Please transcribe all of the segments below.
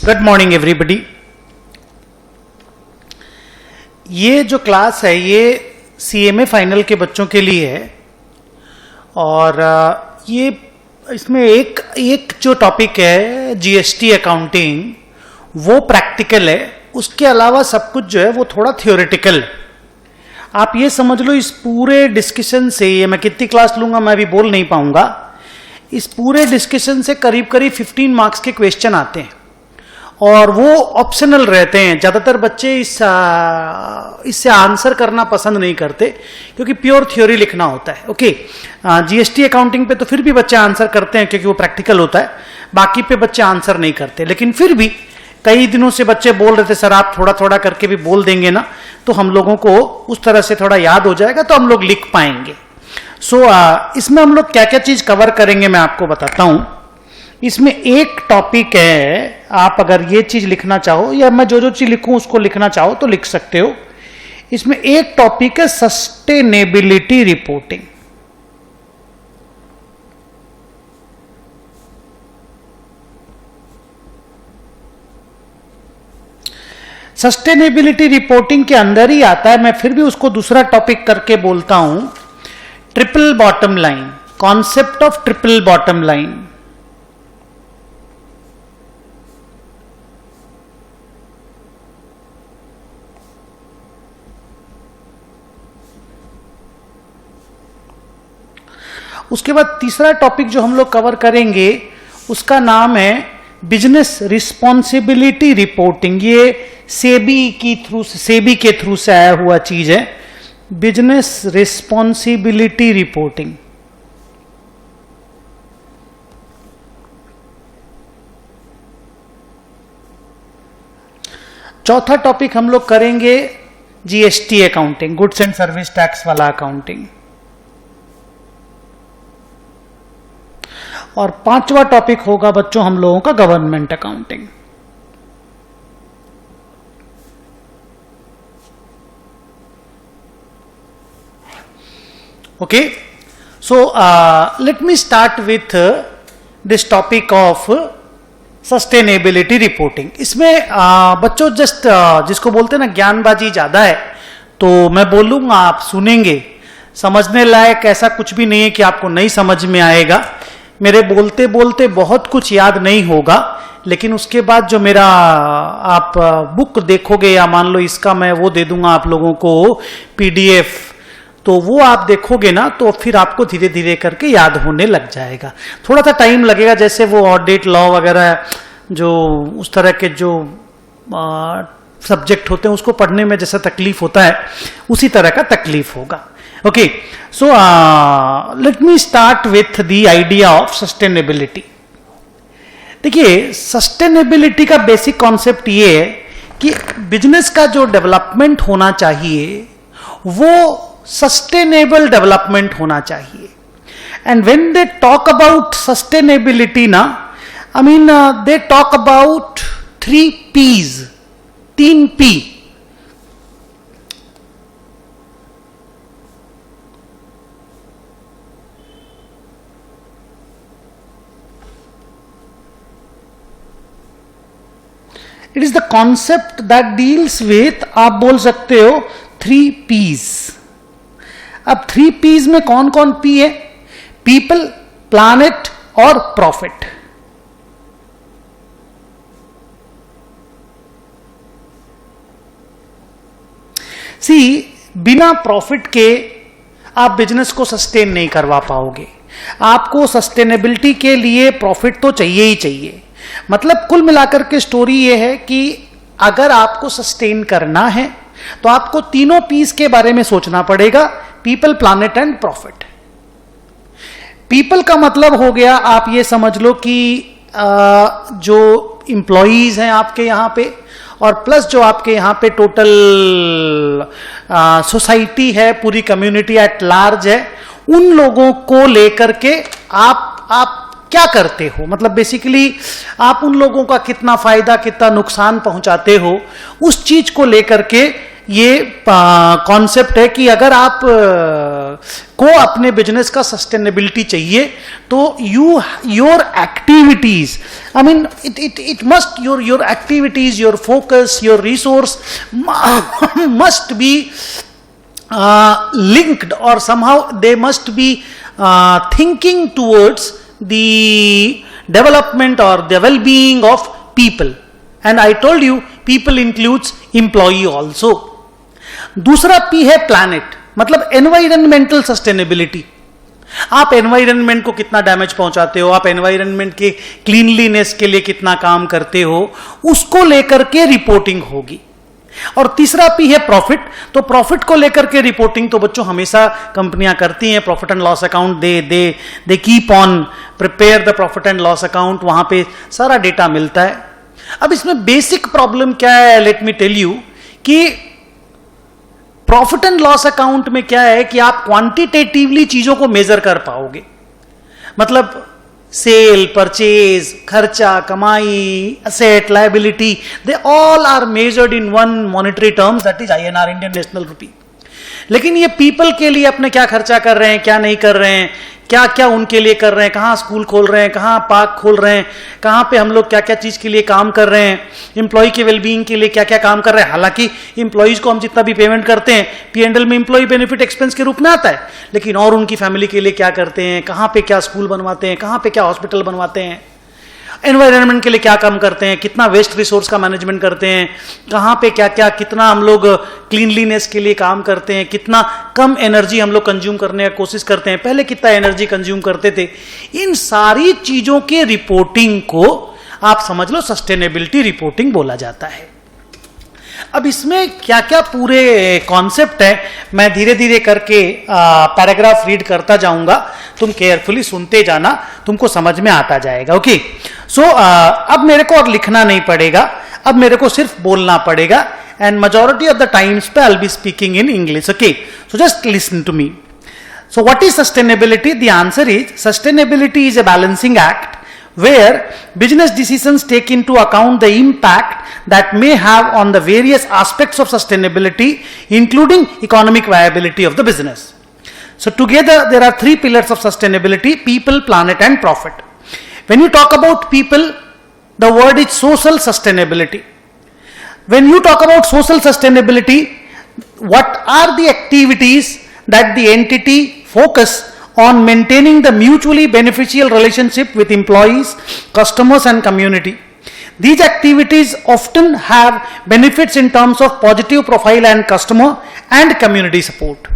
Good morning everybody. ये जो class है ये सीएमए फाइनल के बच्चों के लिए है और ये इसमें एक जो टॉपिक है जीएसटी अकाउंटिंग वो प्रैक्टिकल है, उसके अलावा सब कुछ जो है वो थोड़ा थियोरेटिकल है। आप ये समझ लो इस पूरे डिस्कशन से, ये मैं कितनी क्लास लूंगा मैं भी बोल नहीं पाऊंगा, इस पूरे डिस्कशन से करीब करीब 15 मार्क्स के क्वेश्चन आते हैं और वो ऑप्शनल रहते हैं। ज्यादातर बच्चे इससे आंसर करना पसंद नहीं करते क्योंकि प्योर थ्योरी लिखना होता है। ओके, जीएसटी अकाउंटिंग पे तो फिर भी बच्चे आंसर करते हैं क्योंकि वो प्रैक्टिकल होता है, बाकी पे बच्चे आंसर नहीं करते। लेकिन फिर भी कई दिनों से बच्चे बोल रहे थे सर आप थोड़ा थोड़ा करके भी बोल देंगे ना तो हम लोगों को उस तरह से थोड़ा याद हो जाएगा तो हम लोग लिख पाएंगे। इसमें हम लोग क्या क्या चीज कवर करेंगे मैं आपको बताता हूं। इसमें एक टॉपिक है, आप अगर ये चीज लिखना चाहो या मैं जो चीज लिखूं उसको लिखना चाहो तो लिख सकते हो। इसमें एक टॉपिक है सस्टेनेबिलिटी रिपोर्टिंग। सस्टेनेबिलिटी रिपोर्टिंग के अंदर ही आता है, मैं फिर भी उसको दूसरा टॉपिक करके बोलता हूं triple bottom line, concept of triple bottom line. उसके बाद तीसरा टॉपिक जो हम लोग कवर करेंगे उसका नाम है बिजनेस रिस्पॉन्सिबिलिटी रिपोर्टिंग। ये सेबी के थ्रू से आया हुआ चीज है, बिजनेस रिस्पॉन्सिबिलिटी रिपोर्टिंग। चौथा टॉपिक हम लोग करेंगे GST accounting, goods and service tax वाला अकाउंटिंग। और पांचवा टॉपिक होगा बच्चों हम लोगों का government accounting. Okay, so let me start with this topic of sustainability reporting. इसमें बच्चों जस्ट जिसको बोलते हैं ना ज्ञानबाजी ज्यादा है, तो मैं बोलूंगा आप सुनेंगे, समझने लायक ऐसा कुछ भी नहीं है कि आपको नहीं समझ में आएगा। मेरे बोलते बोलते बहुत कुछ याद नहीं होगा, लेकिन उसके बाद जो मेरा आप बुक देखोगे या मान लो इसका मैं वो दे दूंगा आप लोगों को पीडीएफ, तो वो आप देखोगे ना तो फिर आपको धीरे धीरे करके याद होने लग जाएगा। थोड़ा सा टाइम लगेगा, जैसे वो ऑडिट लॉ वगैरह जो उस तरह के जो सब्जेक्ट होते हैं उसको पढ़ने में जैसा तकलीफ होता है उसी तरह का तकलीफ होगा। Okay, so let me start with the idea of sustainability. देखिए, सस्टेनेबिलिटी का बेसिक कॉन्सेप्ट ये है कि बिजनेस का जो डेवलपमेंट होना चाहिए वो सस्टेनेबल डेवलपमेंट होना चाहिए। And when they talk about sustainability ना, I mean they talk about 3 P's, 3 P। It is the concept that deals with, आप बोल सकते हो 3 P's। अब 3 P's में कौन कौन P है? पीपल, प्लैनेट और प्रॉफिट। बिना प्रॉफिट के आप बिजनेस को सस्टेन नहीं करवा पाओगे। आपको सस्टेनेबिलिटी के लिए प्रॉफिट तो चाहिए ही चाहिए। मतलब कुल मिलाकर के स्टोरी ये है कि अगर आपको सस्टेन करना है तो आपको तीनों पीस के बारे में सोचना पड़ेगा, people, planet and profit. People का मतलब हो गया, आप ये समझ लो कि जो इंप्लॉइज हैं आपके यहां पे और प्लस जो आपके यहां पे टोटल सोसाइटी है, पूरी कम्युनिटी एट लार्ज है, उन लोगों को लेकर के आप क्या करते हो, मतलब बेसिकली आप उन लोगों का कितना फायदा कितना नुकसान पहुंचाते हो, उस चीज को लेकर के ये कॉन्सेप्ट है कि अगर आप को अपने बिजनेस का सस्टेनेबिलिटी चाहिए, तो your activities, I mean it must, your activities, your focus, your resource must be linked, or somehow they must be thinking towards the development or the well-being of people. And I told you people includes employee also. दूसरा P है planet, मतलब environmental sustainability. आप environment को कितना damage पहुंचाते हो, आप environment के क्लीनलीनेस के लिए कितना काम करते हो, उसको लेकर के रिपोर्टिंग होगी. और तीसरा पी है प्रॉफिट. तो प्रॉफिट को लेकर के रिपोर्टिंग तो बच्चों हमेशा कंपनियां करती हैं. Profit and loss account they keep on prepare the profit and loss account, वहां पे सारा डेटा मिलता है. अब इसमें बेसिक प्रॉब्लम क्या है, लेट मी टेल यू, कि प्रॉफिट एंड लॉस अकाउंट में क्या है कि आप क्वांटिटेटिवली चीजों को मेजर कर पाओगे. मतलब सेल, परचेज, खर्चा, कमाई, asset, liability, they all are measured in one monetary terms, that is INR, Indian national rupee. लेकिन ये पीपल के लिए अपने क्या खर्चा कर रहे हैं, क्या नहीं कर रहे हैं, क्या क्या उनके लिए कर रहे हैं, कहाँ स्कूल खोल रहे हैं, कहाँ पार्क खोल रहे हैं, कहाँ पे हम लोग क्या क्या चीज के लिए काम कर रहे हैं, एम्प्लॉय के वेलबींग के लिए क्या क्या काम कर रहे हैं. हालांकि एम्प्लॉयज को हम जितना भी पेमेंट करते हैं P&L में एम्प्लॉय बेनिफिट एक्सपेंस के रूप में आता है, लेकिन और उनकी फैमिली के लिए क्या करते हैं, कहाँ पे क्या स्कूल बनवाते हैं, कहाँ पे क्या हॉस्पिटल बनवाते हैं, एनवायरनमेंट के लिए क्या काम करते हैं, कितना वेस्ट रिसोर्स का मैनेजमेंट करते हैं, कहाँ पे क्या क्या, कितना हम लोग क्लीनलीनेस के लिए काम करते हैं, कितना कम एनर्जी हम लोग कंज्यूम करने की कोशिश करते हैं, पहले कितना एनर्जी कंज्यूम करते थे. इन सारी चीजों के रिपोर्टिंग को आप समझ लो सस्टेनेबिलिटी रिपोर्टिंग बोला जाता है. अब इसमें क्या क्या पूरे कॉन्सेप्ट है, मैं धीरे धीरे करके पैराग्राफ रीड करता जाऊंगा, तुम केयरफुली सुनते जाना, तुमको समझ में आता जाएगा. ओके, सो अब मेरे को और लिखना नहीं पड़ेगा, अब मेरे को सिर्फ बोलना पड़ेगा. And majority of the times पे I will be speaking in English. Okay, so just listen to me. So what is sustainability? The answer is sustainability is a balancing act where business decisions take into account the impact that may have on the various aspects of sustainability, including economic viability of the business. So together there are three pillars of sustainability: people, planet and profit. When you talk about people, the word is social sustainability. When you talk about social sustainability, what are the activities that the entity focus on maintaining the mutually beneficial relationship with employees, customers and community. These activities often have benefits in terms of positive profile and customer and community support.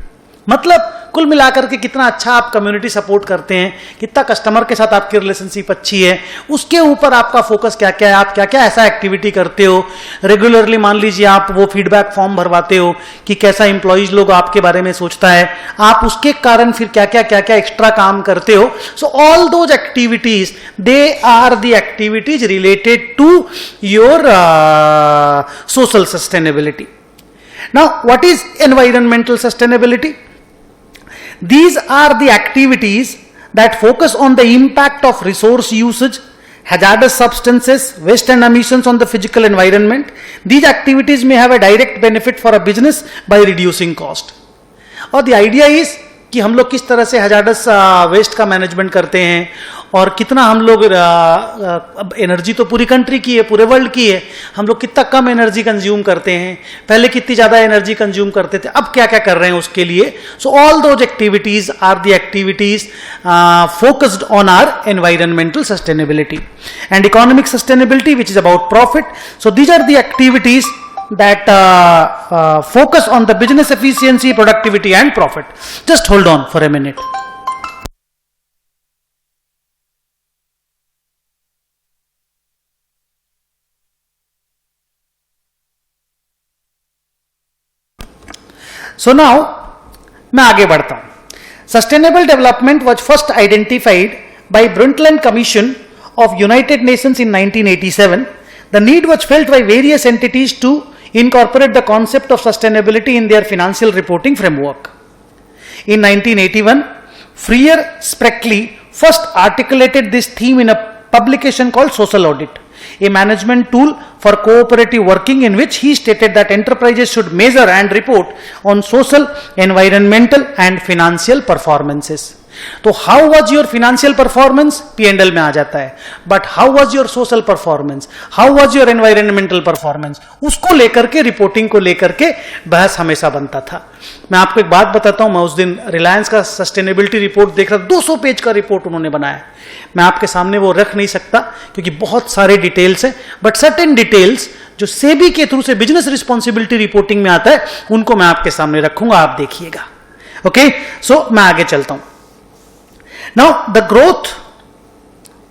मतलब कुल मिलाकर के कितना अच्छा आप community support करते हैं, कितना कस्टमर के साथ आपकी रिलेशनशिप अच्छी है, उसके ऊपर आपका फोकस क्या क्या है, आप क्या क्या ऐसा एक्टिविटी करते हो. रेगुलरली मान लीजिए आप वो फीडबैक फॉर्म भरवाते हो कि कैसा इंप्लॉइज लोग आपके बारे में सोचता है, आप उसके कारण फिर क्या क्या एक्स्ट्रा काम करते हो. So all those activities they are the activities related to your social sustainability. Now what is environmental sustainability? These are the activities that focus on the impact of resource usage, hazardous substances, waste and emissions on the physical environment. These activities may have a direct benefit for a business by reducing cost. और the idea is कि हम लोग किस तरह से hazardous waste का management करते हैं और कितना हम लोग एनर्जी तो पूरी कंट्री की है, पूरे वर्ल्ड की है, हम लोग कितना कम एनर्जी कंज्यूम करते हैं, पहले कितनी ज़्यादा एनर्जी कंज्यूम करते थे, अब क्या क्या कर रहे हैं उसके लिए. So all those activities are the activities focused on our environmental sustainability and economic sustainability which is about profit. So these are the activities that focus on the business efficiency, productivity and profit. Just hold on for a minute. So now मैं आगे बढ़ता हूं. Sustainable development was first identified by Brundtland Commission of United Nations in 1987. The need was felt by various entities to incorporate the concept of sustainability in their financial reporting framework. In 1981, Freer Spreckley first articulated this theme in a publication called Social Audit, a management tool for cooperative working, in which he stated that enterprises should measure and report on social, environmental and financial performances. तो how was your financial performance, P&L में आ जाता है, but how was your social performance, how was your environmental performance, उसको लेकर के, reporting को लेकर के बहस हमेशा बनता था. मैं आपको एक बात बताता हूं, मैं उस दिन रिलायंस का सस्टेनेबिलिटी रिपोर्ट देख रहा, 200 पेज का रिपोर्ट उन्होंने बनाया. मैं आपके सामने वो रख नहीं सकता क्योंकि बहुत सारे डिटेल्स हैं, बट सर्टेन डिटेल्स जो सेबी के थ्रू से बिजनेस रिस्पॉन्सिबिलिटी रिपोर्टिंग में आता है, उनको मैं आपके सामने रखूंगा, आप देखिएगा. ओके, सो मैं आगे चलता हूं. Now, the growth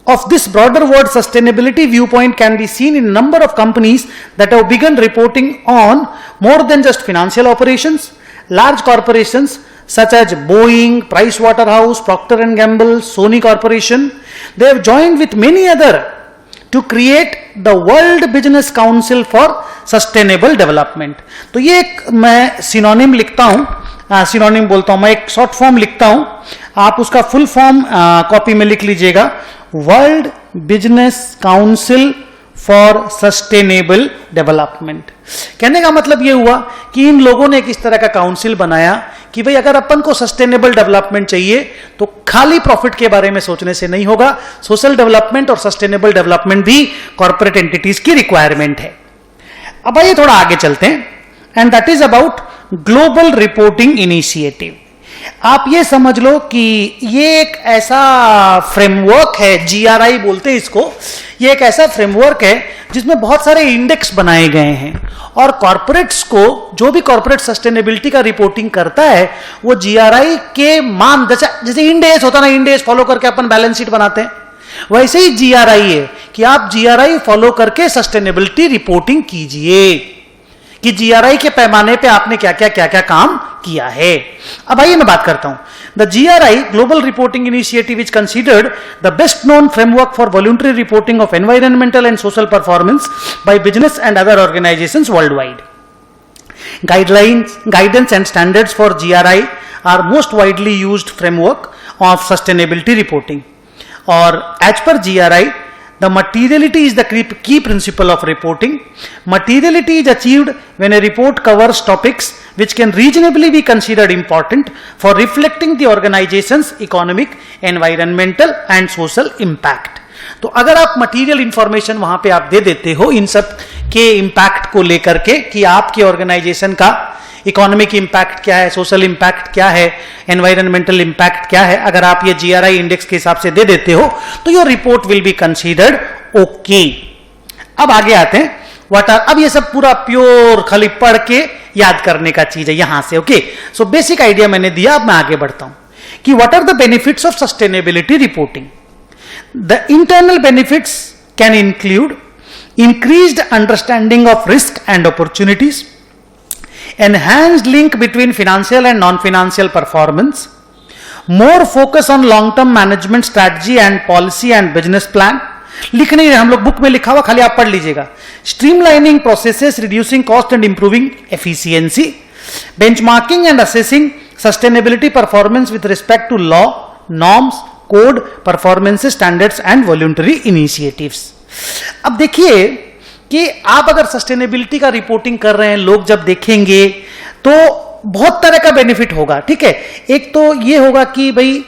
of this broader word sustainability viewpoint can be seen in a number of companies that have begun reporting on more than just financial operations. Large corporations such as Boeing, Pricewaterhouse, Procter & Gamble, Sony Corporation, they have joined with many other to create the World Business Council for Sustainable Development. तो ये एक मैं synonym लिखता हूं, synonym बोलता हूं, मैं एक शॉर्ट फॉर्म लिखता हूं, आप उसका फुल फॉर्म कॉपी में लिख लीजिएगा. World business council for sustainable development. कहने का मतलब यह हुआ कि इन लोगों ने एक इस तरह का काउंसिल बनाया कि भाई अगर अपन को सस्टेनेबल डेवलपमेंट चाहिए तो खाली प्रॉफिट के बारे में सोचने से नहीं होगा, सोशल डेवलपमेंट और सस्टेनेबल डेवलपमेंट भी कॉर्पोरेट एंटिटीज की रिक्वायरमेंट है. अब आइए थोड़ा आगे चलते हैं, and that is about global reporting initiative. आप ये समझ लो कि ये एक ऐसा फ्रेमवर्क है, GRI बोलते हैं इसको, ये एक ऐसा फ्रेमवर्क है जिसमें बहुत सारे इंडेक्स बनाए गए हैं, और कॉर्पोरेट्स को, जो भी कॉर्पोरेट सस्टेनेबिलिटी का रिपोर्टिंग करता है, वो GRI के मान, जैसे इंडेस होता ना, इंडेस फॉलो करके अपन बैलेंस शीट बनाते हैं, वैसे ही GRI है कि आप GRI फॉलो करके सस्टेनेबिलिटी रिपोर्टिंग कीजिए कि GRI के पैमाने पे आपने क्या क्या काम किया है. अब आइए मैं बात करता हूं. The GRI global reporting initiative is considered the best known framework for voluntary reporting of environmental and social performance by business and other organisations world wide. Guidance and standards for GRI are most widely used framework of sustainability reporting. Or as per GRI, the materiality is the key principle of reporting. Materiality is achieved when a report covers topics which can reasonably be considered important for reflecting the organization's economic, environmental and social impact. तो अगर आप material information वहां पे आप दे देते हो इन सब के इंपैक्ट को लेकर के कि आपके ऑर्गेनाइजेशन का इकोनॉमिक इंपैक्ट क्या है, सोशल इंपैक्ट क्या है, एनवायरमेंटल इंपैक्ट क्या है, अगर आप ये GRI इंडेक्स के हिसाब से दे देते हो तो your report will be considered okay. अब आगे आते हैं, व्हाट आर, अब ये सब पूरा प्योर खाली पढ़ के याद करने का चीज है यहां से. ओके, सो बेसिक आइडिया मैंने दिया, अब मैं आगे बढ़ता हूं कि what are the benefits of sustainability reporting. The internal benefits can include increased understanding of risk and opportunities, enhanced link between financial and non-financial performance, more focus on long-term management strategy and policy and business plan. लिख नहीं रहे हम लोग, book में लिखा हुआ खाली आप पढ़ लीजिएगा. streamlining processes, reducing cost and improving efficiency, benchmarking and assessing sustainability performance with respect to law, norms, code, performance standards and voluntary initiatives. अब देखिए कि आप अगर सस्टेनेबिलिटी का रिपोर्टिंग कर रहे हैं, लोग जब देखेंगे तो बहुत तरह का बेनिफिट होगा. ठीक है, एक तो ये होगा कि भाई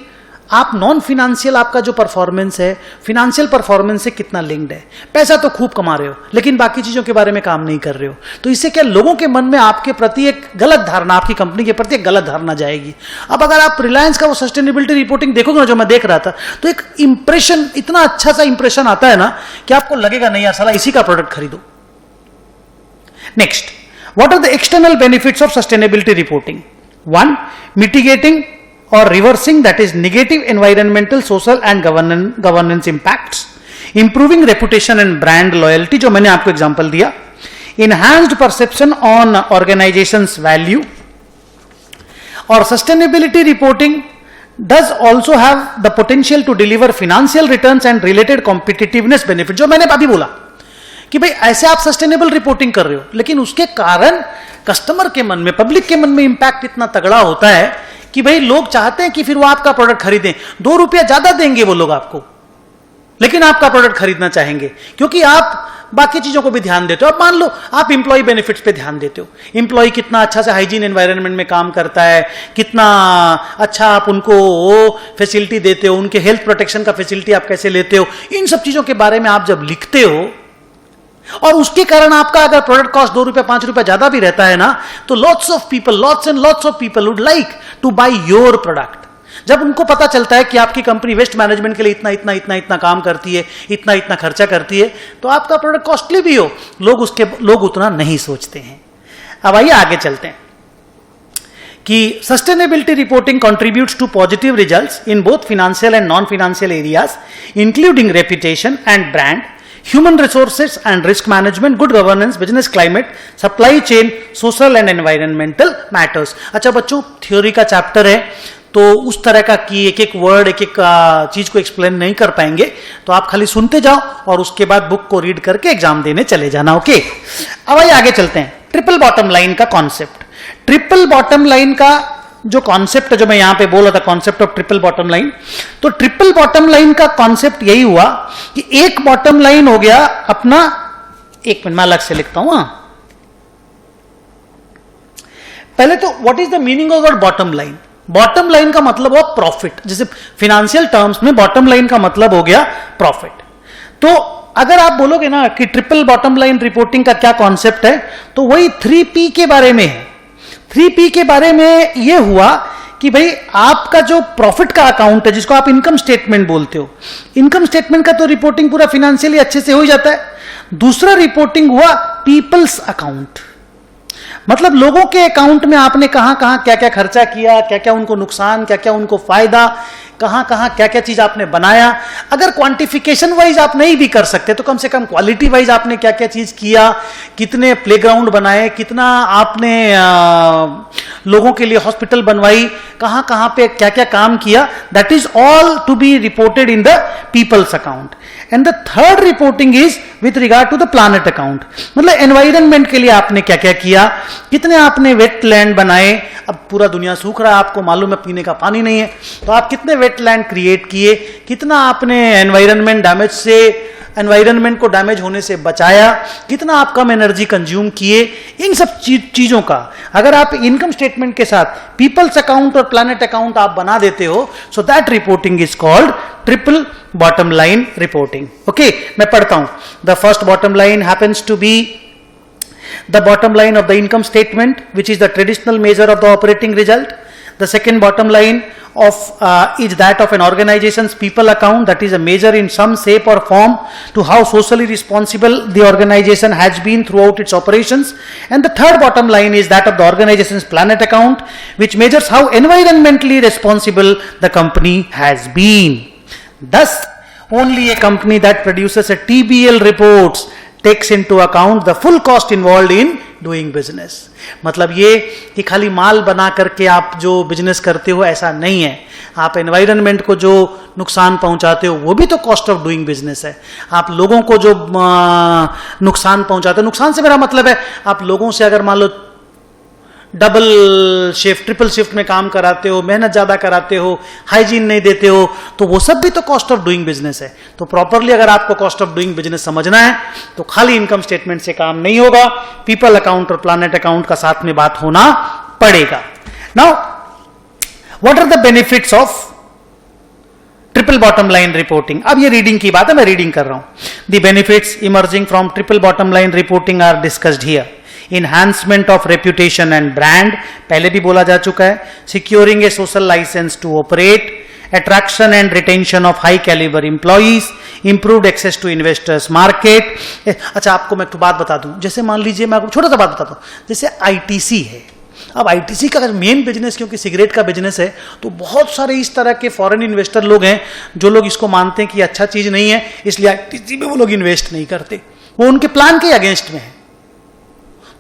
आप नॉन फिनेंशियल, आपका जो परफॉर्मेंस है फिनेंशियल परफॉर्मेंस से कितना लिंक्ड है. पैसा तो खूब कमा रहे हो लेकिन बाकी चीजों के बारे में काम नहीं कर रहे हो, तो इससे क्या लोगों के मन में आपके प्रति एक गलत धारणा, आपकी कंपनी के प्रति एक गलत धारणा जाएगी. अब अगर आप रिलायंस का वो सस्टेनेबिलिटी रिपोर्टिंग देखोगे ना, जो मैं देख रहा था, तो एक इंप्रेशन, इतना अच्छा सा इंप्रेशन आता है ना कि आपको लगेगा नहीं यार साला इसी का प्रोडक्ट खरीदो. Next, what are the external benefits of sustainability reporting. 1, mitigating or reversing, that is negative environmental, social and governance impacts, improving reputation and brand loyalty, जो मैंने आपको एग्जांपल दिया, enhanced perception on organization's value, और sustainability reporting does also have the potential to deliver financial returns and related competitiveness benefit. जो मैंने अभी बोला कि भाई ऐसे आप सस्टेनेबल रिपोर्टिंग कर रहे हो लेकिन उसके कारण कस्टमर के मन में, पब्लिक के मन में इंपैक्ट इतना तगड़ा होता है कि भाई लोग चाहते हैं कि फिर वो आपका प्रोडक्ट खरीदें. 2 रुपया ज्यादा देंगे वो लोग आपको, लेकिन आपका प्रोडक्ट खरीदना चाहेंगे क्योंकि आप बाकी चीजों को भी ध्यान देते हो। अब मान लो आप इंप्लॉय बेनिफिट्स पे ध्यान देते हो, इंप्लॉय कितना अच्छा से हाइजीन एनवायरनमेंट में काम करता है, कितना अच्छा आप उनको वो फैसिलिटी देते हो, उनके हेल्थ प्रोटेक्शन का फैसिलिटी आप कैसे लेते हो, इन सब चीजों के बारे में आप जब लिखते हो और उसके कारण आपका अगर प्रोडक्ट कॉस्ट 2 रुपए 5 रुपए ज्यादा भी रहता है ना, तो lots and lots of people would like to buy your product. जब उनको पता चलता है कि आपकी कंपनी वेस्ट मैनेजमेंट के लिए इतना काम करती है, इतना खर्चा करती है, तो आपका प्रोडक्ट कॉस्टली भी हो, लोग उतना नहीं सोचते हैं। अब आइए आगे चलते हैं कि sustainability reporting contributes to positive results in both financial and non financial areas including reputation and brand, human resources and risk management, good governance, business climate, supply chain, social and environmental matters। अच्छा बच्चों, theory का chapter है तो उस तरह का कि एक एक वर्ड एक एक चीज को एक्सप्लेन नहीं कर पाएंगे, तो आप खाली सुनते जाओ और उसके बाद बुक को रीड करके एग्जाम देने चले जाना। ओके, अब आइए आगे चलते हैं। ट्रिपल बॉटम लाइन का कॉन्सेप्ट। ट्रिपल बॉटम लाइन का जो कॉन्सेप्ट है, जो मैं यहां पे बोल रहा था, concept of triple bottom line, तो ट्रिपल बॉटम लाइन का कॉन्सेप्ट यही हुआ कि एक बॉटम लाइन हो गया अपना, एक मिनट मैं अलग से लिखता हूं। पहले तो what is the meaning of word bottom line? Bottom line का मतलब हुआ प्रॉफिट। जैसे फिनेंशियल टर्म्स में बॉटम लाइन का मतलब हो गया प्रॉफिट। तो अगर आप बोलोगे ना कि ट्रिपल बॉटम लाइन रिपोर्टिंग का क्या कॉन्सेप्ट है, तो वही 3P के बारे में है। 3P के बारे में यह हुआ कि भाई आपका जो प्रॉफिट का अकाउंट है, जिसको आप इनकम स्टेटमेंट बोलते हो, इनकम स्टेटमेंट का तो रिपोर्टिंग पूरा फाइनेंशियली अच्छे से हो जाता है। दूसरा रिपोर्टिंग हुआ पीपल्स अकाउंट, मतलब लोगों के अकाउंट में आपने कहां कहां क्या क्या खर्चा किया, क्या क्या उनको नुकसान, क्या क्या उनको फायदा, कहां कहां क्या क्या चीज आपने बनाया। अगर क्वांटिफिकेशन वाइज आप नहीं भी कर सकते तो कम से कम क्वालिटी वाइज आपने क्या क्या चीज किया, कितने प्लेग्राउंड बनाए, कितना आपने लोगों के लिए हॉस्पिटल बनवाई, कहां कहां पे क्या क्या काम किया, that is all to be reported in the people's account. And the third reporting is with regard to the planet account, मतलब एनवायरनमेंट के लिए आपने क्या क्या किया, कितने आपने वेटलैंड बनाए। अब पूरा दुनिया सूख रहा है, आपको मालूम है पीने का पानी नहीं है, तो आप कितने वेटलैंड क्रिएट किए, कितना आपने एनवायरनमेंट को डैमेज होने से बचाया, कितना आप कम एनर्जी कंज्यूम किए, इन सब चीजों का अगर आप इनकम स्टेटमेंट के साथ पीपल्स अकाउंट और प्लैनेट अकाउंट आप बना देते हो, so that reporting is called triple bottom line reporting. Okay, मैं पढ़ता हूं। The first bottom line happens to be the bottom line of the income statement, which is the traditional measure of the operating result. The second bottom line of is that of an organization's people account, that is a measure in some shape or form to how socially responsible the organization has been throughout its operations. And the third bottom line is that of the organization's planet account, which measures how environmentally responsible the company has been. Thus, only a company that produces a TBL reports takes into account the full cost involved in doing business। मतलब ये कि खाली माल बना करके आप जो business करते हो ऐसा नहीं है, आप एनवायरनमेंट को जो नुकसान पहुंचाते हो वो भी तो कॉस्ट ऑफ डूइंग बिजनेस है। आप लोगों को जो नुकसान पहुंचाते हो, नुकसान से मेरा मतलब है आप लोगों से अगर मान लो डबल शिफ्ट ट्रिपल शिफ्ट में काम कराते हो, मेहनत ज्यादा कराते हो, हाइजीन नहीं देते हो, तो वो सब भी तो कॉस्ट ऑफ डूइंग बिजनेस है। तो प्रॉपरली अगर आपको कॉस्ट ऑफ डूइंग बिजनेस समझना है तो खाली इनकम स्टेटमेंट से काम नहीं होगा, पीपल अकाउंट और प्लैनेट अकाउंट का साथ में बात होना पड़ेगा। Now what are the benefits of triple bottom line reporting? अब ये रीडिंग की बात है, मैं रीडिंग कर रहा हूं। The benefits emerging from triple bottom line reporting are discussed here. Enhancement of reputation and brand, पहले भी बोला जा चुका है। Securing a social license to operate, attraction and retention of high caliber employees, improved access to investors market। अच्छा, आपको मैं एक बात बता दूं, जैसे मान लीजिए मैं आपको छोटा सा बात बताता हूं, जैसे ITC है। अब ITC का मेन बिजनेस क्योंकि सिगरेट का बिजनेस है, तो बहुत सारे इस तरह के फॉरेन इन्वेस्टर लोग हैं जो लोग इसको मानते हैं कि अच्छा चीज नहीं है, इसलिए ITC में वो लोग इन्वेस्ट नहीं करते, वो उनके प्लान के अगेंस्ट में है।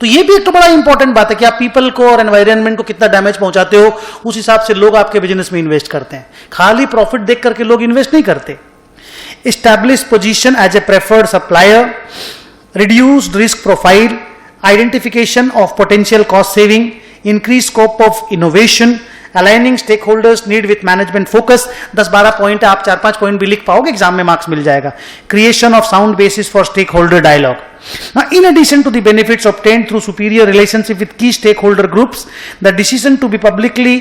तो ये भी एक तो बड़ा इंपॉर्टेंट बात है कि आप पीपल को और एनवायरनमेंट को कितना डैमेज पहुंचाते हो, उस हिसाब से लोग आपके बिजनेस में इन्वेस्ट करते हैं। खाली प्रॉफिट देख करके लोग इन्वेस्ट नहीं करते। Establish position as a preferred supplier, reduced risk profile, identification of potential cost saving, increase scope of innovation aligning stake holders need with management focus, 10-12 point है, आप 4-5 पॉइंट भी लिख पाओगे, एग्जाम में मार्क्स मिल जाएगा. Creation of sound basis for stake holder dialogue. Now, in addition to the benefits obtained through superior relationship with key stakeholder groups, the decision to be publicly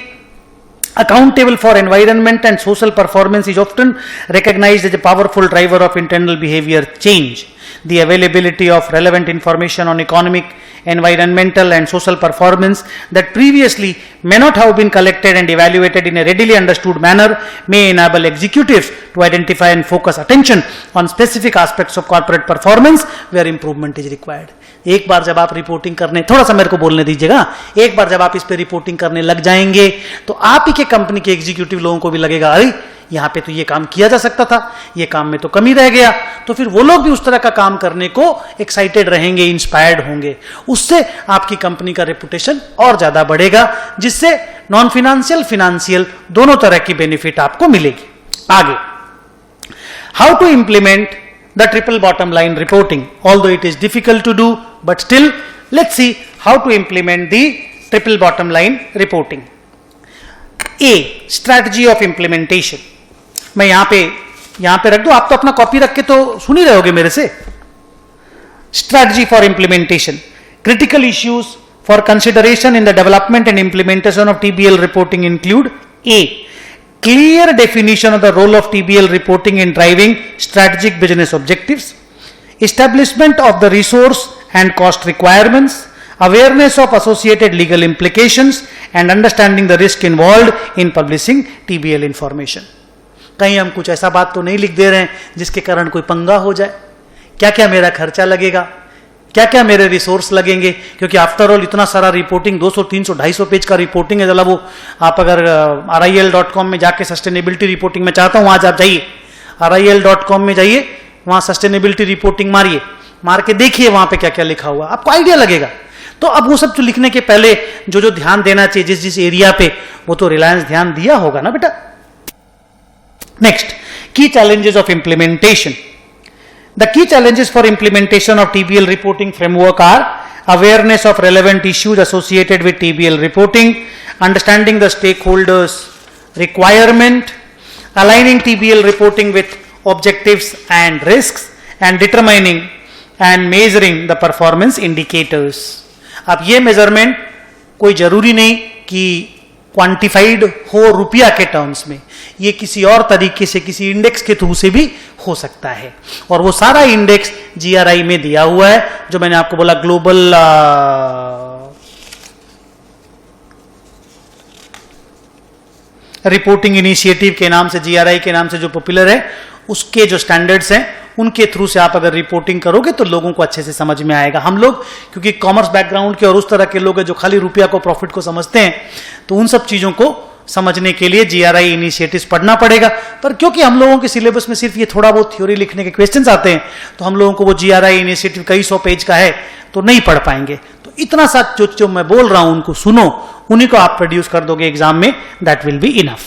accountable for environment and social performance is often recognized as a powerful driver of internal behavior change. The availability of relevant information on economic, environmental and social performance that previously may not have been collected and evaluated in a readily understood manner may enable executives to identify and focus attention on specific aspects of corporate performance where improvement is required. एक बार जब आप reporting करने, थोड़ा सा मेरे को बोलने दीजिएगा, एक बार जब आप इस पे रिपोर्टिंग करने लग जाएंगे तो आप ही के कंपनी के एग्जीक्यूटिव लोगों को भी लगेगा, अरे यहां पे तो ये काम किया जा सकता था, ये काम में तो कमी रह गया, तो फिर वो लोग भी उस तरह का काम करने को एक्साइटेड रहेंगे, इंस्पायर्ड होंगे. उससे आपकी कंपनी का रेपुटेशन और ज्यादा बढ़ेगा, जिससे नॉन फाइनेंशियल, फाइनेंशियल दोनों तरह की बेनिफिट आपको मिलेगी. आगे, how to implement the triple bottom line reporting, although it is difficult to do, but still let's see how to implement the triple bottom line reporting. A, strategy of implementation. मैं यहां पे रख दूं, आप तो अपना कॉपी रख के तो सुन ही रहे होगे मेरे से. Strategy for implementation. Critical issues for consideration in the development and implementation of TBL reporting include: A, clear definition of the role of TBL reporting in driving strategic business objectives, establishment of the resource and cost requirements, awareness of associated legal implications, and understanding the risk involved in publishing TBL information. कहीं हम कुछ ऐसा बात तो नहीं लिख दे रहे हैं जिसके कारण कोई पंगा हो जाए. क्या क्या मेरा खर्चा लगेगा, क्या क्या मेरे रिसोर्स लगेंगे, क्योंकि आफ्टर ऑल इतना सारा रिपोर्टिंग, 200, 300, 250 पेज का रिपोर्टिंग है. चला वो आप अगर RIL.com में जाके सस्टेनेबिलिटी रिपोर्टिंग में चाहता हूं, आज आप जाइए RIL.com में जाइए, वहां सस्टेनेबिलिटी रिपोर्टिंग मारिए, मार के देखिए वहां पे क्या क्या लिखा हुआ, आपको आइडिया लगेगा. तो अब वो सब जो लिखने के पहले जो ध्यान देना चाहिए जिस जिस एरिया पे, वो तो रिलायंस ध्यान दिया होगा ना बेटा. नेक्स्ट, की challenges of implementation. The key challenges for implementation of TBL reporting framework are: awareness of relevant issues associated with TBL reporting, understanding the stakeholders' requirement, aligning TBL reporting with objectives and risks, and determining and measuring the performance indicators. अब ये measurement कोई जरूरी नहीं कि quantified हो रुपया के terms में, ये किसी और तरीके से, किसी इंडेक्स के थ्रू से भी हो सकता है. और वो सारा इंडेक्स GRI में दिया हुआ है, जो मैंने आपको बोला ग्लोबल रिपोर्टिंग इनिशिएटिव के नाम से, GRI के नाम से जो पॉपुलर है, उसके जो स्टैंडर्ड्स हैं उनके थ्रू से आप अगर रिपोर्टिंग करोगे तो लोगों को अच्छे से समझ में आएगा. हम लोग क्योंकि कॉमर्स बैकग्राउंड के और उस तरह के लोग हैं जो खाली रुपया को, प्रॉफिट को समझते हैं, तो उन सब चीजों को समझने के लिए GRI इनिशिएटिव्स पढ़ना पड़ेगा. पर क्योंकि हम लोगों के सिलेबस में सिर्फ ये थोड़ा बहुत थ्योरी लिखने के क्वेश्चंस आते हैं, तो हम लोगों को वो GRI इनिशिएटिव कई 100 पेज का है तो नहीं पढ़ पाएंगे. तो इतना सा जो मैं बोल रहा हूं उनको सुनो, उन्हीं को आप प्रोड्यूस कर दोगे एग्जाम में, दैट विल बी इनफ.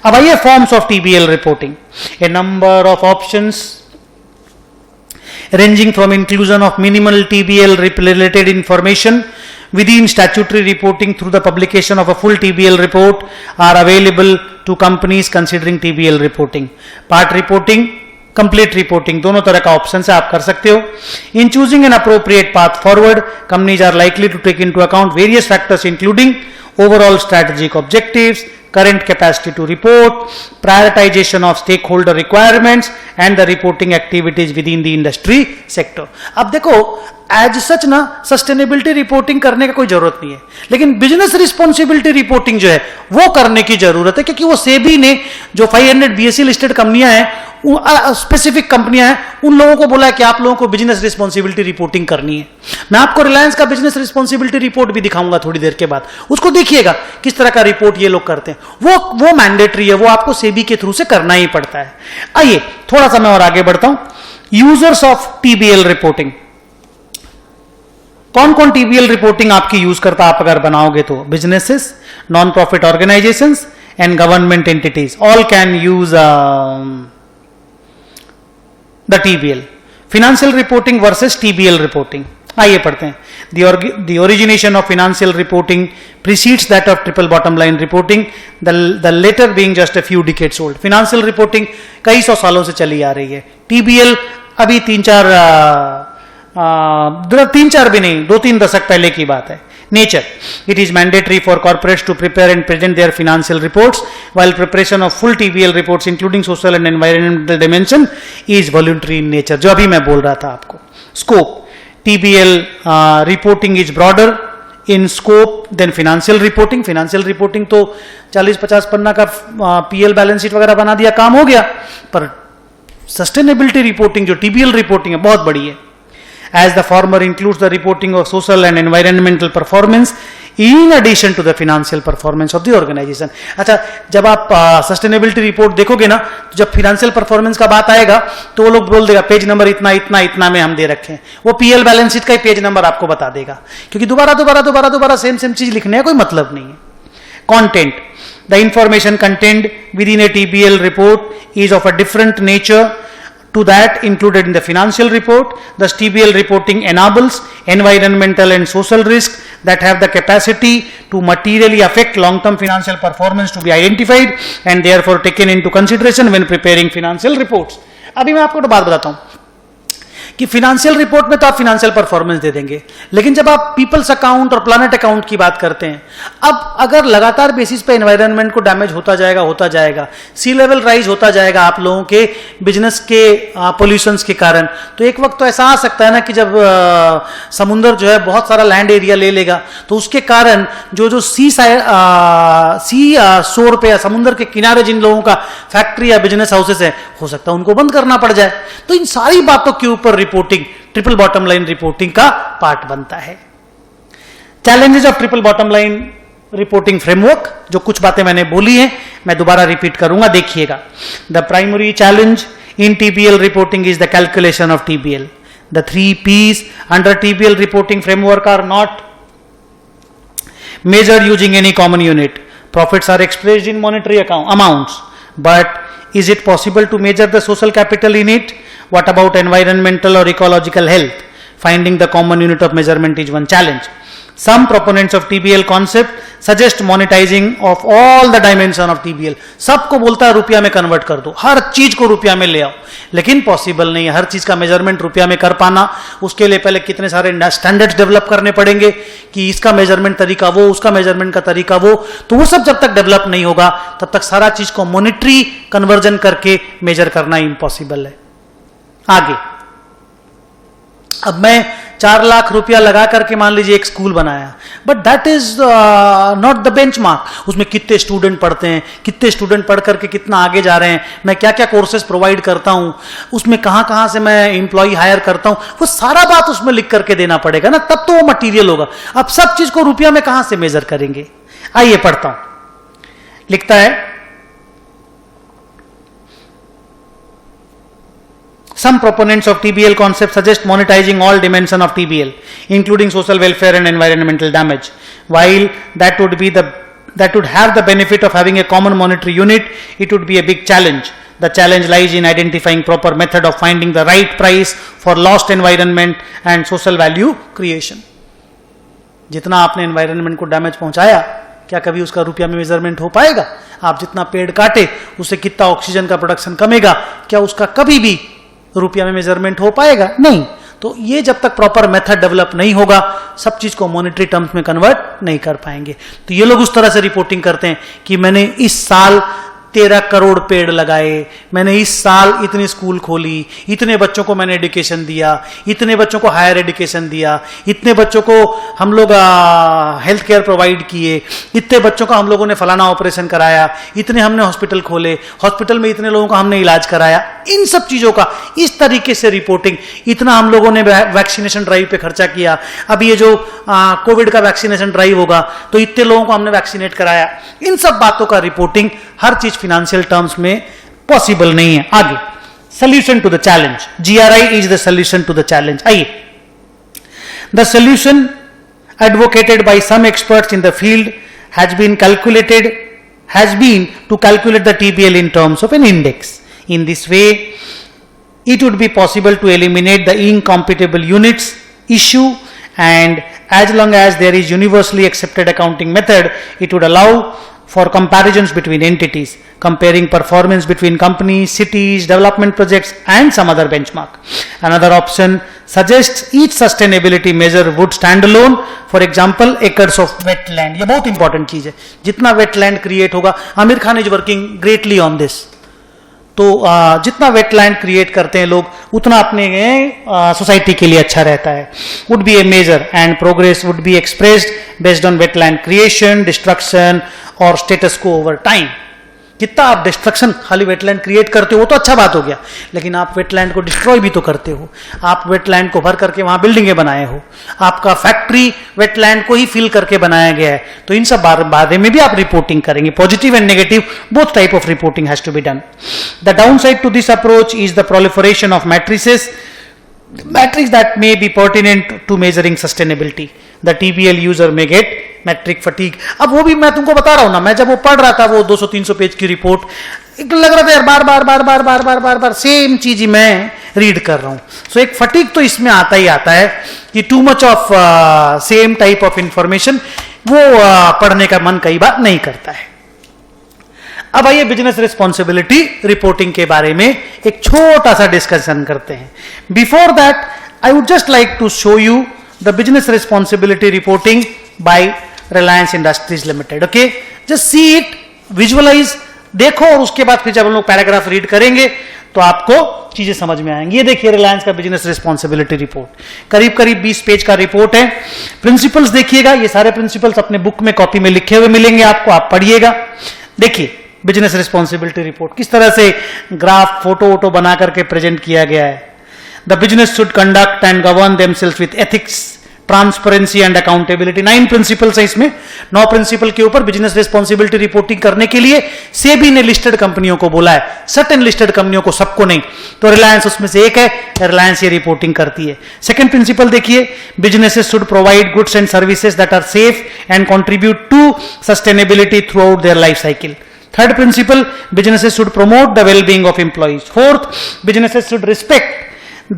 अब आइए forms of TBL reporting. A number of options ranging from inclusion of minimal TBL related information within statutory reporting through the publication of a full TBL report are available to companies considering TBL reporting. Part reporting, complete reporting, दोनों तरह का option से आप कर सकते हो. In choosing an appropriate path forward, companies are likely to take into account various factors including overall strategic objectives, current capacity to report, prioritization of stakeholder requirements and the reporting activities within the industry sector. अब देखो as such ना sustainability reporting करने का कोई जरूरत नहीं है, लेकिन बिजनेस रिस्पॉन्सिबिलिटी रिपोर्टिंग जो है वो करने की जरूरत है, क्योंकि वो सेबी ने जो 500 BSE लिस्टेड कंपनियां हैं, स्पेसिफिक कंपनियां हैं, उन लोगों को बोला है कि आप लोगों को बिजनेस रिस्पॉन्सिबिलिटी रिपोर्टिंग करनी है. मैं आपको रिलायंस का बिजनेस रिस्पॉन्सिबिलिटी रिपोर्ट भी दिखाऊंगा थोड़ी देर के बाद, उसको देखिएगा किस तरह का रिपोर्ट ये लोग करते हैं. वो मैंडेटरी है, वो आपको सेबी के थ्रू से करना ही पड़ता है. आइए थोड़ा सा मैं और आगे बढ़ता हूं. यूजर्स ऑफ TBL रिपोर्टिंग, कौन कौन TBL रिपोर्टिंग आपकी यूज करता आप अगर बनाओगे तो? Businesses, non profit organisations and government entities, all can use the TBL. Financial reporting versus TBL reporting. आइए पढ़ते हैं. The origination of financial reporting precedes that of triple bottom line reporting, the latter being just a few decades old. Financial reporting कई सौ सालों से चली आ रही है. TBL अभी तीन चार भी नहीं, 2-3 दशक पहले की बात है. Nature. It is mandatory for corporates to prepare and present their financial reports, while preparation of full TBL reports including social and environmental dimension is voluntary in nature. जो अभी मैं बोल रहा था आपको. Scope. TBL reporting is broader in scope than financial reporting. Financial reporting तो 40-50 पन्ना का PL balance sheet वगैरह बना दिया, काम हो गया. पर सस्टेनेबिलिटी रिपोर्टिंग जो TBL रिपोर्टिंग है बहुत बड़ी है. As the former includes the reporting of social and environmental performance in addition to the financial performance of the organization. अच्छा, जब आप सस्टेनेबिलिटी रिपोर्ट देखोगे ना, तो जब फाइनेंशियल परफॉर्मेंस का बात आएगा तो वो लोग बोल देगा पेज नंबर इतना इतना इतना में हम दे रखे हैं. वो PL बैलेंस शीट का ही पेज नंबर आपको बता देगा, क्योंकि दोबारा सेम चीज लिखने का कोई मतलब नहीं है. Content. The information contained within a TBL report is of a different nature to that included in the financial report. Thus TBL reporting enables environmental and social risks that have the capacity to materially affect long-term financial performance to be identified and therefore taken into consideration when preparing financial reports. अभी मैं आपको बात बताता हूं कि financial report में तो आप फिनेंशियल परफॉर्मेंस दे देंगे, लेकिन जब आप पीपल्स अकाउंट और प्लानट अकाउंट की बात करते हैं, अब अगर लगातार बेसिस पे एनवायरनमेंट को डैमेज होता जाएगा, सी लेवल राइज होता जाएगा आप लोगों के बिजनेस के पोल्यूशंस के कारण, तो एक वक्त तो ऐसा आ सकता है ना कि जब समुद्र जो है बहुत सारा लैंड एरिया ले लेगा, तो उसके कारण जो सी शोर पे या समुद्र के किनारे जिन लोगों का फैक्ट्री या बिजनेस हाउसेस है, हो सकता है उनको बंद करना पड़ जाए. तो इन सारी बातों के ऊपर reporting triple bottom line reporting का पार्ट बनता है. Challenges of triple bottom line reporting framework, जो कुछ बातें मैंने बोली हैं मैं दोबारा रिपीट करूंगा, देखिएगा. The primary challenge in TBL reporting is the calculation of TBL. The 3 P's under TBL reporting framework are not measured using any common unit. Profits are expressed in monetary amounts, but is it possible to measure the social capital in it? What about environmental or ecological health? Finding the common unit of measurement is one challenge. Some proponents of TBL concept suggest monetizing of all the dimension of TBL. सबको बोलता है रुपया में convert कर दो, हर चीज को रुपया में ले आओ, लेकिन पॉसिबल नहीं है हर चीज का मेजरमेंट रुपया में कर पाना. उसके लिए पहले कितने सारे स्टैंडर्ड्स डेवलप करने पड़ेंगे कि इसका मेजरमेंट तरीका वो, उसका मेजरमेंट का तरीका वो. तो वो सब जब तक डेवलप नहीं होगा तब तक सारा चीज को मॉनिटरी कन्वर्जन करके मेजर करना इम्पॉसिबल है. आगे, अब मैं 4 लाख रुपया लगा करके मान लीजिए एक स्कूल बनाया, but that is not the benchmark. उसमें कितने स्टूडेंट पढ़ते हैं, कितने स्टूडेंट पढ़ करके कितना आगे जा रहे हैं, मैं क्या क्या कोर्सेज प्रोवाइड करता हूं, उसमें कहां से मैं एम्प्लॉय हायर करता हूं, वो सारा बात उसमें लिख करके देना पड़ेगा ना, तब तो वो मटीरियल होगा. अब सब चीज को रुपया में कहां से मेजर करेंगे. आइए पढ़ता हूं. लिखता है, some proponents of TBL concept suggest monetizing all dimension of TBL, including social welfare and environmental damage. While that would have the benefit of having a common monetary unit, it would be a big challenge. The challenge lies in identifying proper method of finding the right price for lost environment and social value creation. जितना आपने environment को damage पहुंचाया, क्या कभी उसका रुपया में measurement हो पाएगा? आप जितना पेड़ काटे उससे कितना ऑक्सीजन का प्रोडक्शन कमेगा, क्या उसका कभी भी रुपया में मेजरमेंट हो पाएगा? नहीं. तो ये जब तक प्रॉपर मेथड डेवलप नहीं होगा, सब चीज को मॉनेटरी टर्म्स में कन्वर्ट नहीं कर पाएंगे. तो ये लोग उस तरह से रिपोर्टिंग करते हैं कि मैंने इस साल 13 करोड़ पेड़ लगाए, मैंने इस साल इतनी स्कूल खोली, इतने बच्चों को मैंने एजुकेशन दिया, इतने बच्चों को हायर एजुकेशन दिया, इतने बच्चों को हम लोग हेल्थ केयर प्रोवाइड किए, इतने बच्चों का हम लोगों ने फलाना ऑपरेशन कराया, इतने हमने हॉस्पिटल खोले, हॉस्पिटल में इतने लोगों का हमने इलाज कराया. इन सब चीजों का इस तरीके से रिपोर्टिंग, इतना हम लोगों ने वैक्सीनेशन ड्राइव पे खर्चा किया, अब ये जो कोविड का वैक्सीनेशन ड्राइव होगा तो इतने लोगों को हमने वैक्सीनेट कराया. इन सब बातों का रिपोर्टिंग हर चीज फाइनेंशियल टर्म्स में पॉसिबल नहीं है. आगे, solution to the challenge. GRI is the solution to the challenge. आइए, the solution advocated by some experts in the field has been to calculate the TBL in terms of an index. In this way, it would be possible to eliminate the incompatible units issue, and as long as there is universally accepted accounting method, it would allow for comparisons between entities, comparing performance between companies, cities, development projects, and some other benchmark. Another option suggests each sustainability measure would stand alone. For example, acres of wetland. ये बहुत important चीज है. जितना wetland create होगा, Aamir Khan is working greatly on this. तो जितना wetland create करते हैं लोग, उतना अपने सोसाइटी के लिए अच्छा रहता है. Would be a measure and progress would be expressed based on wetland creation, destruction और स्टेटस को ओवर टाइम. कितना आप डिस्ट्रक्शन खाली वेटलैंड क्रिएट करते हो वो तो अच्छा बात हो गया, लेकिन आप वेटलैंड को डिस्ट्रॉय भी तो करते हो. आप वेटलैंड को भर करके वहां बिल्डिंगें बनाए हो, आपका फैक्ट्री वेटलैंड को ही फिल करके बनाया गया है. तो इन सब बारे में भी आप रिपोर्टिंग करेंगे. Positive and negative both type of reporting has to be done. The down side to this approach is the proliferation of matrices, metrics that may be pertinent to measuring sustainability. The TPL user may get metric fatigue. अब वो भी मैं तुमको बता रहा हूं ना, मैं जब वो पढ़ रहा था वो 200-300 पेज की रिपोर्ट, लग रहा था यार बार बार बार बार बार बार बार बार सेम चीज ही मैं रीड कर रहा हूं. सो एक फटीग तो इसमें आता ही आता है कि too much of same type of information वो पढ़ने का मन कई बार नहीं करता है. अब आइए बिजनेस रिस्पॉन्सिबिलिटी रिपोर्टिंग के बारे में एक छोटा सा डिस्कशन करते हैं. Before that I would just like to show you the business responsibility reporting by Reliance Industries Limited. Okay, just see it, visualize, देखो, और उसके बाद फिर जब हम लोग पैराग्राफ रीड करेंगे तो आपको चीजें समझ में आएंगी. ये देखिए रिलायंस का बिजनेस रिस्पॉन्सिबिलिटी रिपोर्ट, करीब करीब 20 पेज का रिपोर्ट है. प्रिंसिपल्स देखिएगा, ये सारे प्रिंसिपल्स अपने बुक में कॉपी में लिखे हुए मिलेंगे आपको, आप पढ़िएगा. देखिए बिजनेस रिस्पॉन्सिबिलिटी रिपोर्ट किस तरह से ग्राफ, फोटो वोटो बना करके प्रेजेंट किया गया है. The business should conduct and govern themselves with ethics, transparency and accountability. 9 principles हैं इसमें. 9 प्रिंसिपल के ऊपर बिजनेस रिस्पॉन्सिबिलिटी रिपोर्टिंग करने के लिए सेबी ने लिस्टेड कंपनियों को बोला है. सर्टेन लिस्टेड कंपनियों को, सबको नहीं. तो रिलायंस उसमें से एक है, रिलायंस ये रिपोर्टिंग करती है. सेकंड प्रिंसिपल देखिए, businesses should provide goods and services that are safe and contribute to sustainability throughout their life cycle. Third principle, businesses should promote the well-being of employees. Fourth, businesses should respect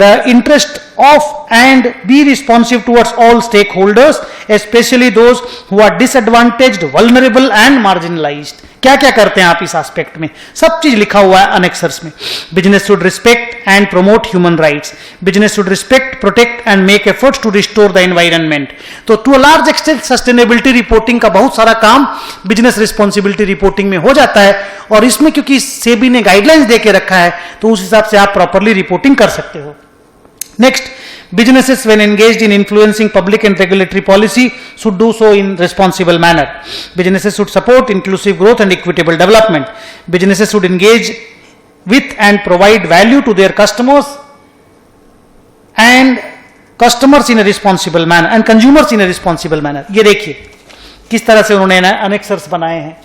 the interest of and be responsive towards all stakeholders, especially those who are disadvantaged, vulnerable and marginalized. क्या क्या करते हैं आप इस aspect में, सब चीज लिखा हुआ है अनेक्सर्स में. Business should respect and promote human rights. Business should respect, protect and make efforts to restore the environment. तो to a large extent sustainability reporting का बहुत सारा काम बिजनेस रिस्पॉन्सिबिलिटी रिपोर्टिंग में हो जाता है. और इसमें क्योंकि सेबी ने गाइडलाइंस देके रखा है तो उस हिसाब से आप प्रॉपरली रिपोर्टिंग कर सकते हो. Next, businesses when engaged in influencing public and regulatory policy should do so in responsible manner. Businesses should support inclusive growth and equitable development. Businesses should engage with and provide value to their customers in a responsible manner and consumers in a responsible manner. ये देखिए किस तरह से उन्होंने अनेक्सर्स बनाए हैं.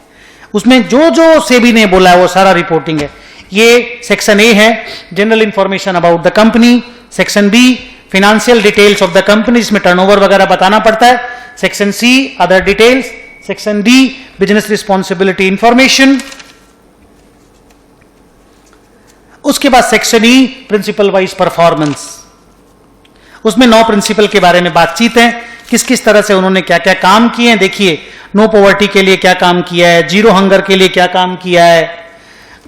उसमें जो जो सेबी ने बोला है वो सारा रिपोर्टिंग है. ये सेक्शन ए है, general information about the company. Section B, financial details of the company, इसमें टर्नओवर वगैरह बताना पड़ता है. Section C, other details. Section D, business responsibility information. उसके बाद section E, principle wise performance. उसमें 9 प्रिंसिपल के बारे में बातचीत है, किस किस तरह से उन्होंने क्या क्या काम किए हैं. देखिए, नो पॉवर्टी के लिए क्या काम किया है, जीरो हंगर के लिए क्या काम किया है,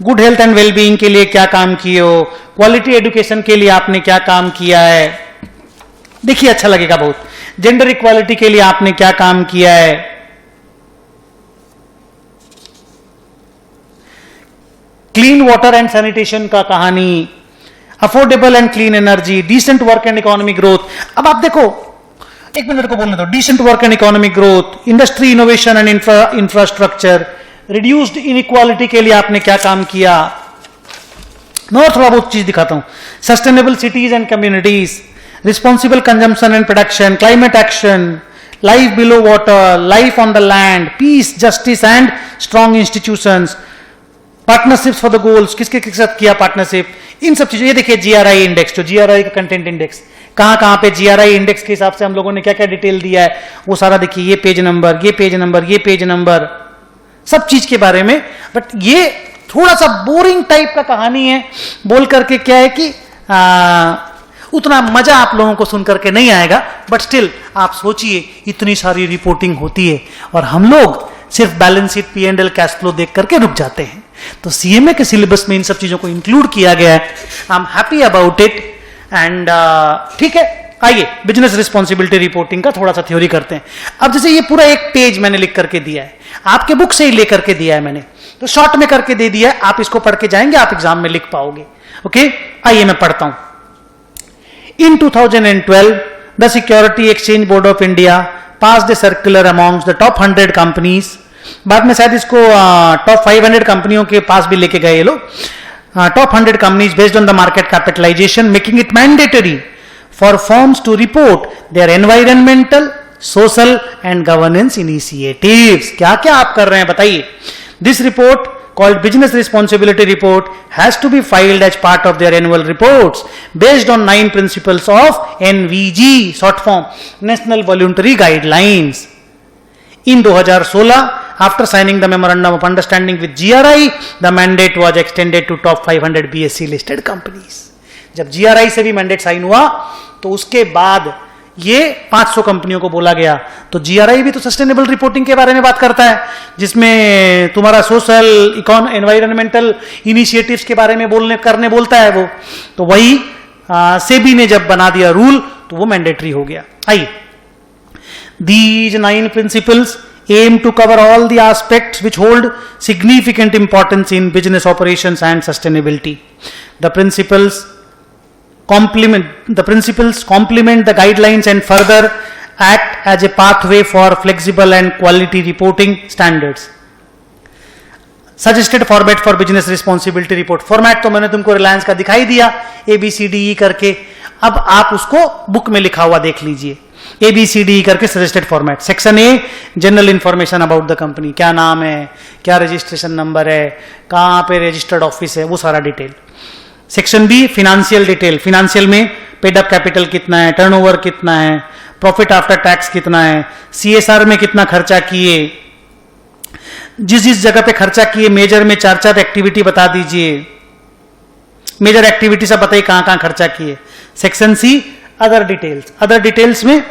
गुड हेल्थ एंड वेलबीइंग के लिए क्या काम किए हो, क्वालिटी एजुकेशन के लिए आपने क्या काम किया है. देखिए अच्छा लगेगा बहुत. जेंडर इक्वालिटी के लिए आपने क्या काम किया है. क्लीन वाटर एंड सैनिटेशन का कहानी, affordable and clean energy, decent work and economic growth. अब आप देखो, एक मिनट को बोलने दो. Decent work and economic growth, industry innovation and infrastructure, reduced inequality के लिए आपने क्या काम किया. मैं और थोड़ा बहुत चीज दिखाता हूं. Sustainable cities and communities, responsible consumption and production, climate action, life below water, life on the land, peace, justice and strong institutions, partnerships for the goals, किसके साथ किया पार्टनरशिप, इन सब चीजों. ये देखिए जीआरआई इंडेक्स, जो जीआरआई का कंटेंट इंडेक्स, कहां कहां पे जीआरआई इंडेक्स के हिसाब से हम लोगों ने क्या क्या डिटेल दिया है वो सारा देखिए. ये पेज नंबर, ये पेज नंबर, ये पेज नंबर, सब चीज के बारे में. बट ये थोड़ा सा बोरिंग टाइप का कहानी है बोल करके क्या है कि उतना मजा आप लोगों को सुन करके नहीं आएगा, बट स्टिल आप सोचिए इतनी सारी रिपोर्टिंग होती है और हम लोग सिर्फ balance sheet, P&L, cash flow देख करके रुक जाते हैं। तो सीएमए के सिलेबस में इन सब चीजों को इंक्लूड किया गया है। I am happy about it and ठीक है, आइए बिजनेस रिस्पॉन्सिबिलिटी रिपोर्टिंग का थोड़ा सा थ्योरी करते हैं। अब जैसे ये पूरा एक पेज मैंने लिख करके दिया है, आपके बुक से ही लेकर के दिया है मैंने, तो शॉर्ट में करके दे दिया है, आप इसको पढ़ के जाएंगे, आप एग्जाम में लिख पाओगे। ओके, आइए मैं पढ़ता हूं। इन 2012 the security exchange board of India passed a circular amongst the top 100 companies, बाद में शायद इसको टॉप 500 कंपनियों के पास भी लेके गए ये लोग, top 100 companies based on the market capitalization, making it mandatory for firms to report their environmental, social and governance initiatives. क्या क्या आप कर रहे हैं बताइए। This report called Business Responsibility Report has to be filed as part of their annual reports based on 9 principles of NVG, short form, National Voluntary Guidelines. In 2016, after signing the Memorandum of Understanding with GRI, the mandate was extended to top 500 BSE listed companies. जब GRI से भी mandate sign हुआ तो उसके बाद ये 500 कंपनियों को बोला गया। तो जीआरआई भी तो सस्टेनेबल रिपोर्टिंग के बारे में बात करता है, जिसमें तुम्हारा सोशल, एनवायरमेंटल इनिशिएटिव्स के बारे में बोलता है वो। तो वही सेबी ने जब बना दिया रूल तो वो मैंडेटरी हो गया। आइए, these 9 principles aim to cover all the aspects which hold significant importance in business operations and sustainability. The principles complement the guidelines and further act as a pathway for flexible and quality reporting standards. Suggested format for business responsibility report. Format तो मैंने तुमको रिलायंस का दिखाई दिया, ABCDE करके। अब आप उसको बुक में लिखा हुआ देख लीजिए, ABCDE करके suggested format. Section A, general information about the company, क्या नाम है, क्या रजिस्ट्रेशन नंबर है, कहाँ पे रजिस्टर्ड ऑफिस है, वो सारा डिटेल। Section B, financial detail. Financial में पेड अप कैपिटल कितना है, टर्नओवर कितना है, प्रॉफिट आफ्टर टैक्स कितना है, CSR में कितना खर्चा किए, जिस जिस जगह पे खर्चा किए, मेजर में 4 एक्टिविटी बता दीजिए, मेजर एक्टिविटी सब बताइए कहां कहां खर्चा किए। Section C, other details. Other details में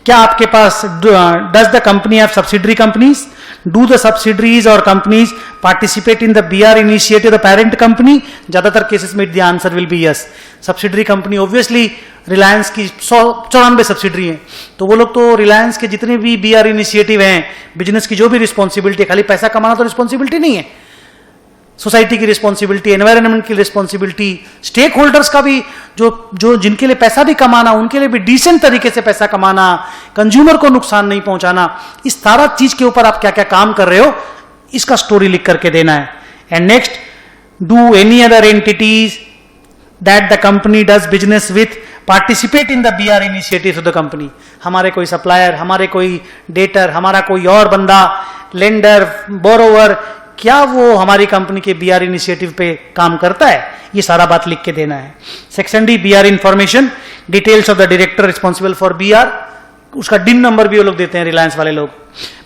क्या आपके पास, does the company have subsidiary companies, do the subsidiaries और companies participate in the BR initiative the parent company. ज्यादातर केसेस में the answer will be yes. Subsidiary company obviously Reliance की 194 subsidiary है, तो वो लोग तो रिलायंस के जितने भी BR इनिशिएटिव हैं, बिजनेस की जो भी रिस्पॉन्सिबिलिटी है, खाली पैसा कमाना तो रिस्पॉन्सिबिलिटी नहीं है, सोसाइटी की रिस्पॉन्सिबिलिटी, एनवायरनमेंट की रिस्पॉन्सिबिलिटी, स्टेक होल्डर्स का भी, जो जिनके लिए पैसा भी कमाना, उनके लिए भी डिसेंट तरीके से पैसा कमाना, कंज्यूमर को नुकसान नहीं पहुंचाना, इस सारा चीज के ऊपर आप क्या क्या काम कर रहे हो, इसका स्टोरी लिख करके देना है। And next, do any other entities that the company does business with participate in the BR initiative of the company. हमारे कोई सप्लायर, हमारे कोई डेटर, हमारा कोई और बंदा, लेंडर, बोरोवर, क्या वो हमारी कंपनी के BR इनिशिएटिव पे काम करता है, ये सारा बात लिख के देना है। Section D, BR information, details of the director responsible for BR, उसका डिन नंबर भी वो लोग देते हैं रिलायंस वाले लोग।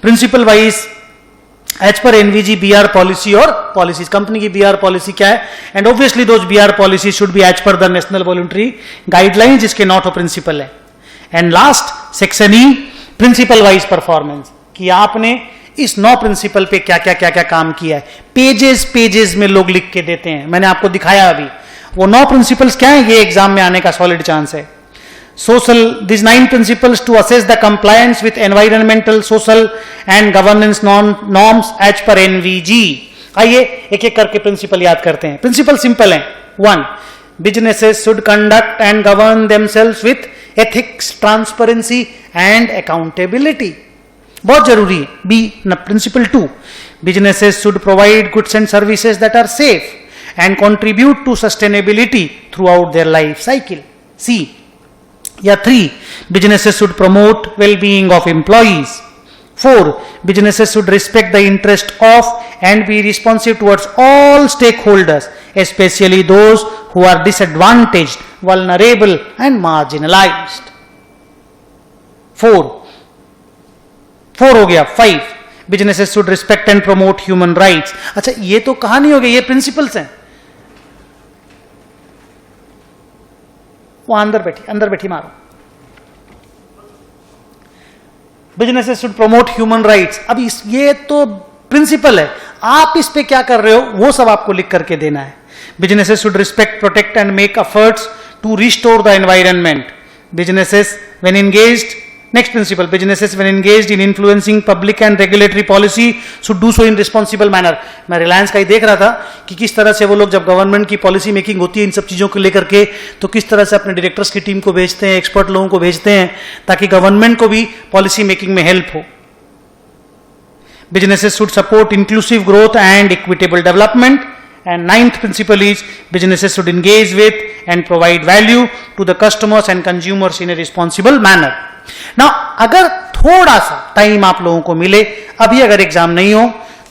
Principle wise as per NVG BR policy और पॉलिसीज, कंपनी की BR पॉलिसी क्या है, and obviously those BR policy should be as per the national voluntary guideline, जिसके नॉट ऑफ प्रिंसिपल है। And last section E, principle wise performance, कि आपने इस 9 principal पे क्या क्या काम किया है। पेजेस में लोग लिख के देते हैं, मैंने आपको दिखाया अभी। वो 9 प्रिंसिपल्स क्या है, ये एग्जाम में आने का सॉलिड चांस है। Social, this 9 principles to assess the compliance with environmental, social and governance norms as per NVG। आइए एक एक करके प्रिंसिपल याद करते हैं। प्रिंसिपल सिंपल है। 1, businesses should conduct and govern themselves with ethics, transparency and accountability, बहुत जरूरी है। B, principle 2, businesses should provide goods and services that are safe and contribute to sustainability throughout their life cycle. C या 3, businesses should promote well being of employees. 4, businesses should respect the interest of and be responsive towards all stakeholders, especially those who are disadvantaged, vulnerable and marginalized. 4 हो गया। 5, businesses should respect and promote human rights. अच्छा, ये तो कहानी हो गई, ये principles हैं। वहां अंदर बैठी मारो। Businesses should promote human rights. अब ये तो प्रिंसिपल है, आप इस पे क्या कर रहे हो वो सब आपको लिख करके देना है। Businesses should respect, protect and make efforts to restore the environment. Businesses when engaged, next principle, businesses when engaged in influencing public and regulatory policy should do so in responsible manner। मैं रिलायंस का ही देख रहा था कि किस तरह से वो लोग जब गवर्नमेंट की पॉलिसी मेकिंग होती है इन सब चीज़ों को लेकर के, तो किस तरह से अपने डायरेक्टर्स की टीम को भेजते हैं, एक्सपर्ट लोगों को भेजते हैं, ताकि गवर्नमेंट को भी पॉलिसी मेकिंग में हेल्प हो। Businesses should support inclusive growth and equitable development। And ninth principle is businesses should engage with and provide value to the customers and consumers in a responsible manner। Now, अगर थोड़ा सा time आप लोगों को मिले, अभी अगर एग्जाम नहीं हो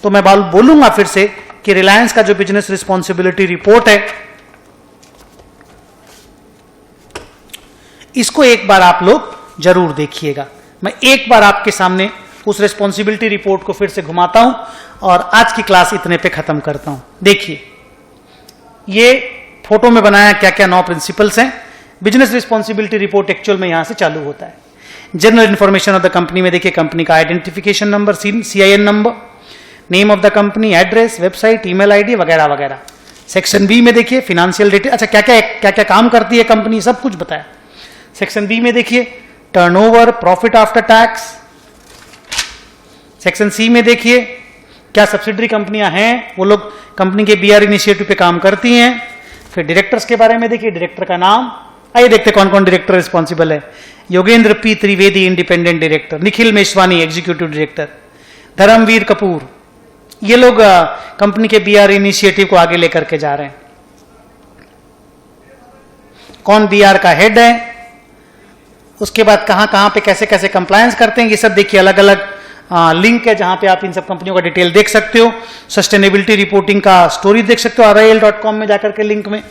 तो मैं बोलूंगा फिर से कि रिलायंस का जो बिजनेस रिस्पॉन्सिबिलिटी रिपोर्ट है, इसको एक बार आप लोग जरूर देखिएगा। मैं एक बार आपके सामने उस रिस्पॉन्सिबिलिटी रिपोर्ट को फिर से घुमाता हूं और आज की क्लास इतने पे खत्म करता हूं। देखिए, ये फोटो में बनाया क्या क्या 9 प्रिंसिपल्स हैं। बिजनेस रिस्पॉन्सिबिलिटी रिपोर्ट एक्चुअल में यहां से चालू होता है। General information of the company में देखिए, कंपनी का identification number, CIN number, name of the company, address, website, email ID वगैरह वगैरह। सेक्शन बी में देखिए फिनेंशियल डिटेल, अच्छा क्या क्या काम करती है कंपनी, सब कुछ बताया। सेक्शन बी में देखिए turnover, profit after tax. Section C में देखिए क्या सब्सिडरी कंपनियां हैं, वो लोग कंपनी के BR इनिशिएटिव पे काम करती हैं। फिर डायरेक्टर्स के बारे में देखिए, डायरेक्टर का नाम, आइए देखते कौन कौन डायरेक्टर रिस्पॉन्सिबल है। Yogendra P Trivedi independent director, Nikhil Meswani executive director, Dharamvir Kapoor, ये लोग कंपनी के BR इनिशिएटिव को आगे लेकर के जा रहे हैं। कौन BR का हेड है, उसके बाद कहां कहां पे कैसे कैसे कंप्लायंस करते हैं, ये सब देखिए। अलग अलग लिंक है जहां पे आप इन सब कंपनियों का डिटेल देख सकते हो। सस्टेनेबिलिटी रिपोर्टिंग का स्टोरी देख सकते हो RIL.com में जाकर के लिंक में।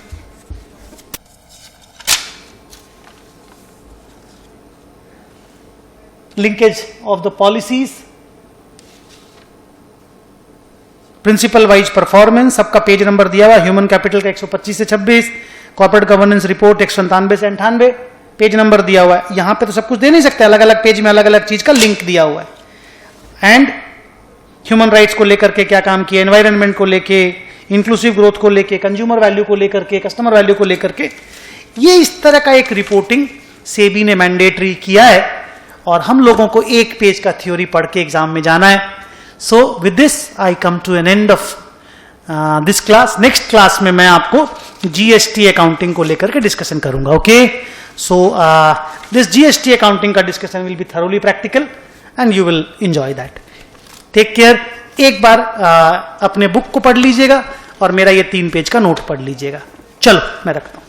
Linkage of the policies, principle wise performance, सबका पेज नंबर दिया हुआ। ह्यूमन कैपिटल का 125 से 26, कॉर्पोरेट गवर्नेंस रिपोर्ट 197 से 98, पेज नंबर दिया हुआ है। यहां पे तो सब कुछ दे नहीं सकते, अलग अलग पेज में अलग अलग चीज का लिंक दिया हुआ है। एंड ह्यूमन राइट्स को लेकर के क्या काम किया, एनवायरनमेंट को लेके, इंक्लूसिव ग्रोथ को लेके, कंज्यूमर वैल्यू को लेकर के, कस्टमर वैल्यू को लेकर के, ये इस तरह का एक रिपोर्टिंग सेबी ने मैंडेटरी किया है और हम लोगों को एक पेज का थ्योरी पढ़ के एग्जाम में जाना है। So with this I come to an end of this class. Next class में मैं आपको GST अकाउंटिंग को लेकर के डिस्कशन करूंगा। Okay, so this GST accounting का discussion will be thoroughly practical and you will enjoy that। Take care। एक बार अपने बुक को पढ़ लीजिएगा और मेरा ये 3 पेज का नोट पढ़ लीजिएगा। चलो मैं रखता हूं।